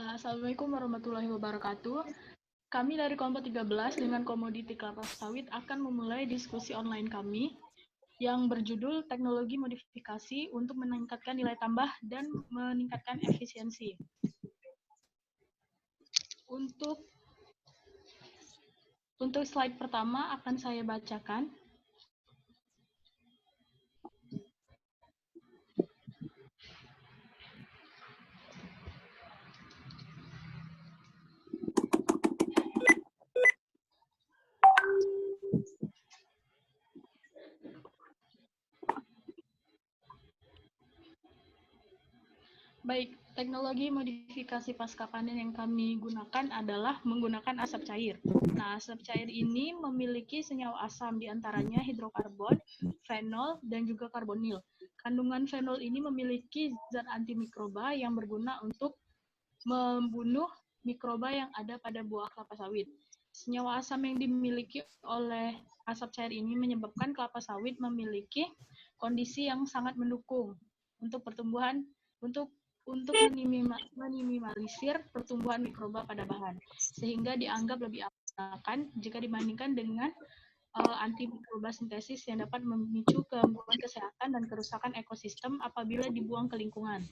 Assalamualaikum warahmatullahi wabarakatuh. Kami dari kelompok 13 dengan komoditi kelapa sawit akan memulai diskusi online kami yang berjudul Teknologi Modifikasi untuk meningkatkan nilai tambah dan meningkatkan efisiensi. Untuk slide pertama akan saya bacakan. Baik, teknologi modifikasi pasca panen yang kami gunakan adalah menggunakan asap cair. Nah, asap cair ini memiliki senyawa asam, diantaranya hidrokarbon, fenol, dan juga karbonil. Kandungan fenol ini memiliki zat antimikroba yang berguna untuk membunuh mikroba yang ada pada buah kelapa sawit. Senyawa asam yang dimiliki oleh asap cair ini menyebabkan kelapa sawit memiliki kondisi yang sangat mendukung untuk pertumbuhan untuk meminimalisir pertumbuhan mikroba pada bahan, sehingga dianggap lebih aman jika dibandingkan dengan antimikroba sintesis yang dapat memicu gangguan kesehatan dan kerusakan ekosistem apabila dibuang ke lingkungan.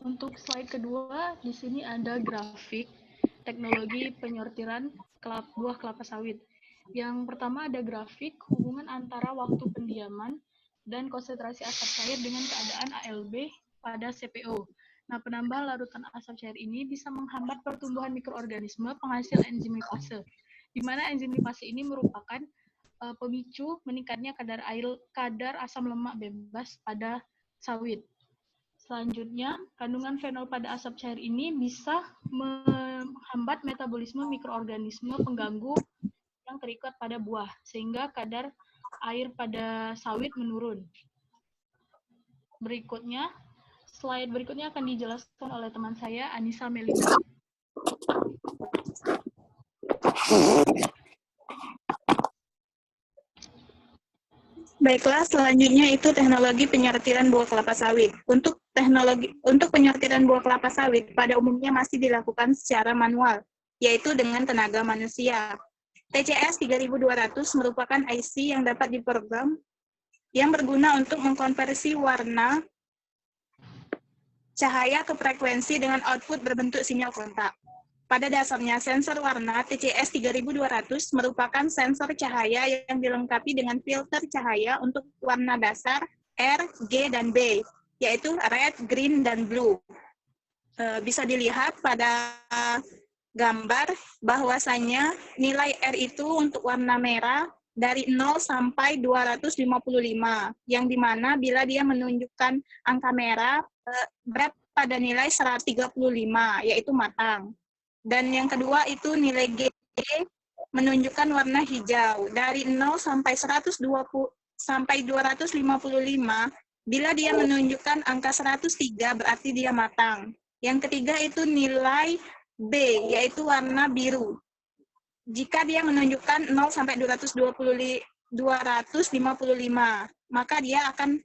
Untuk slide kedua, di sini ada grafik teknologi penyortiran buah kelapa sawit. Yang pertama ada grafik hubungan antara waktu pendiaman dan konsentrasi asap cair dengan keadaan ALB pada CPO. Nah, penambah larutan asap cair ini bisa menghambat pertumbuhan mikroorganisme penghasil enzim lipase, di mana enzim lipase ini merupakan pemicu meningkatnya kadar asam lemak bebas pada sawit. Selanjutnya, kandungan fenol pada asap cair ini bisa menghambat metabolisme mikroorganisme pengganggu yang terikat pada buah, sehingga kadar air pada sawit menurun. Berikutnya, slide berikutnya akan dijelaskan oleh teman saya, Anissa Melinda. Baiklah, selanjutnya itu teknologi penyortiran buah kelapa sawit. Untuk penyortiran buah kelapa sawit pada umumnya masih dilakukan secara manual, yaitu dengan tenaga manusia. TCS 3200 merupakan IC yang dapat diprogram yang berguna untuk mengkonversi warna cahaya ke frekuensi dengan output berbentuk sinyal kontak. Pada dasarnya, sensor warna TCS 3200 merupakan sensor cahaya yang dilengkapi dengan filter cahaya untuk warna dasar R, G, dan B, yaitu red, green, dan blue. Bisa dilihat pada gambar bahwasanya nilai R itu untuk warna merah dari 0 sampai 255, yang dimana bila dia menunjukkan angka merah berat pada nilai 135, yaitu matang. Dan yang kedua itu nilai G menunjukkan warna hijau dari 0 sampai 120 sampai 255. Bila dia menunjukkan angka 103 berarti dia matang. Yang ketiga itu nilai B yaitu warna biru. Jika dia menunjukkan 0 sampai 255, maka dia akan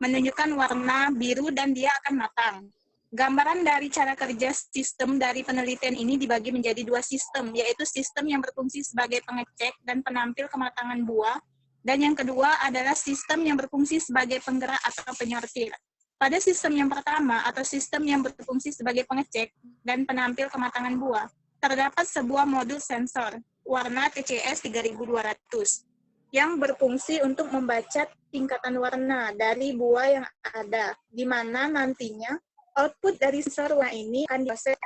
menunjukkan warna biru dan dia akan matang. Gambaran dari cara kerja sistem dari penelitian ini dibagi menjadi dua sistem, yaitu sistem yang berfungsi sebagai pengecek dan penampil kematangan buah, dan yang kedua adalah sistem yang berfungsi sebagai penggerak atau penyortir. Pada sistem yang pertama atau sistem yang berfungsi sebagai pengecek dan penampil kematangan buah, terdapat sebuah modul sensor warna TCS 3200 yang berfungsi untuk membaca tingkatan warna dari buah yang ada, di mana nantinya output dari sensor warna ini akan diproses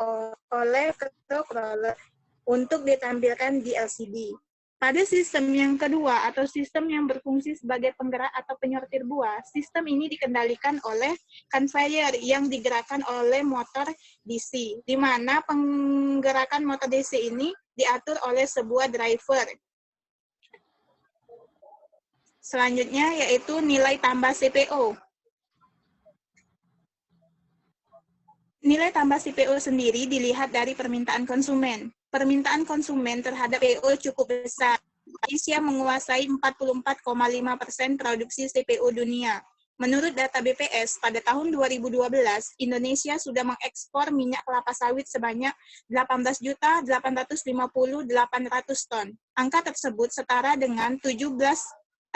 oleh microcontroller untuk ditampilkan di LCD. Pada sistem yang kedua atau sistem yang berfungsi sebagai penggerak atau penyortir buah, sistem ini dikendalikan oleh conveyor yang digerakkan oleh motor DC, di mana penggerakan motor DC ini diatur oleh sebuah driver. Selanjutnya yaitu nilai tambah CPO. Nilai tambah CPO sendiri dilihat dari permintaan konsumen. Permintaan konsumen terhadap CPO cukup besar. Indonesia menguasai 44,5% produksi CPO dunia. Menurut data BPS, pada tahun 2012, Indonesia sudah mengekspor minyak kelapa sawit sebanyak 18.850.800 ton. Angka tersebut setara dengan 17.601,2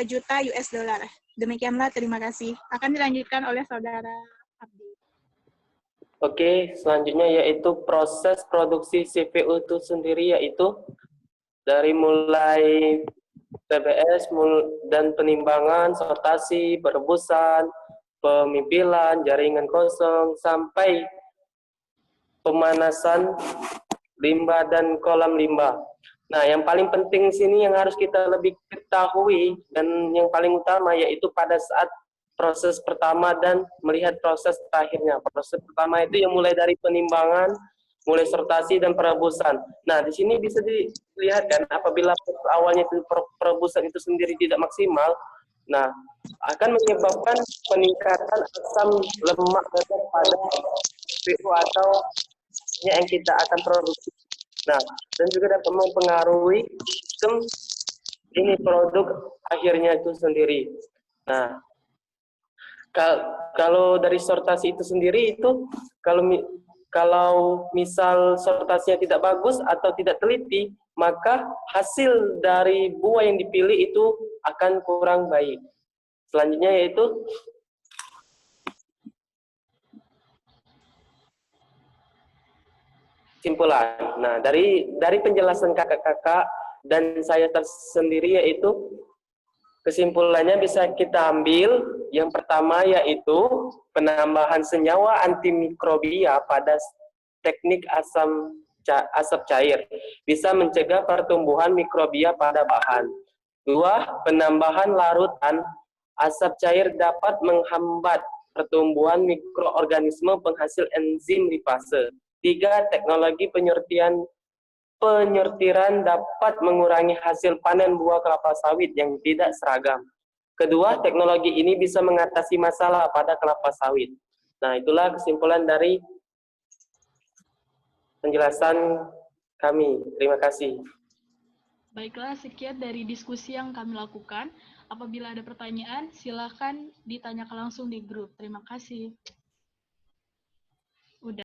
juta US dollar. Demikianlah, terima kasih. Akan dilanjutkan oleh Saudara Abdi. Oke, selanjutnya yaitu proses produksi CPU itu sendiri, yaitu dari mulai TBS dan penimbangan, sortasi, perebusan, pemipilan, jaringan kosong, sampai pemanasan limbah dan kolam limbah. Nah, yang paling penting sini yang harus kita lebih ketahui dan yang paling utama yaitu pada saat proses pertama dan melihat proses terakhirnya. Proses pertama itu yang mulai dari penimbangan, mulai sortasi dan perebusan. Nah, di sini bisa dilihat kan apabila awalnya itu perebusan itu sendiri tidak maksimal, nah akan menyebabkan peningkatan asam lemak pada CPU atau yang kita akan produksi. Nah, dan juga dapat mempengaruhi sistem ini produk akhirnya itu sendiri. Nah, kalau dari sortasi itu sendiri itu kalau misal sortasinya tidak bagus atau tidak teliti, maka hasil dari buah yang dipilih itu akan kurang baik. Selanjutnya yaitu kesimpulan. Nah, dari penjelasan kakak-kakak dan saya tersendiri yaitu kesimpulannya bisa kita ambil yang pertama yaitu penambahan senyawa antimikrobia pada teknik asap cair bisa mencegah pertumbuhan mikrobia pada bahan. 2. Penambahan larutan asap cair dapat menghambat pertumbuhan mikroorganisme penghasil enzim lipase. 3. Teknologi penyertiran dapat mengurangi hasil panen buah kelapa sawit yang tidak seragam. Kedua, teknologi ini bisa mengatasi masalah pada kelapa sawit. Nah, itulah kesimpulan dari penjelasan kami. Terima kasih. Baiklah, sekian dari diskusi yang kami lakukan. Apabila ada pertanyaan, silakan ditanyakan langsung di grup. Terima kasih. Udah.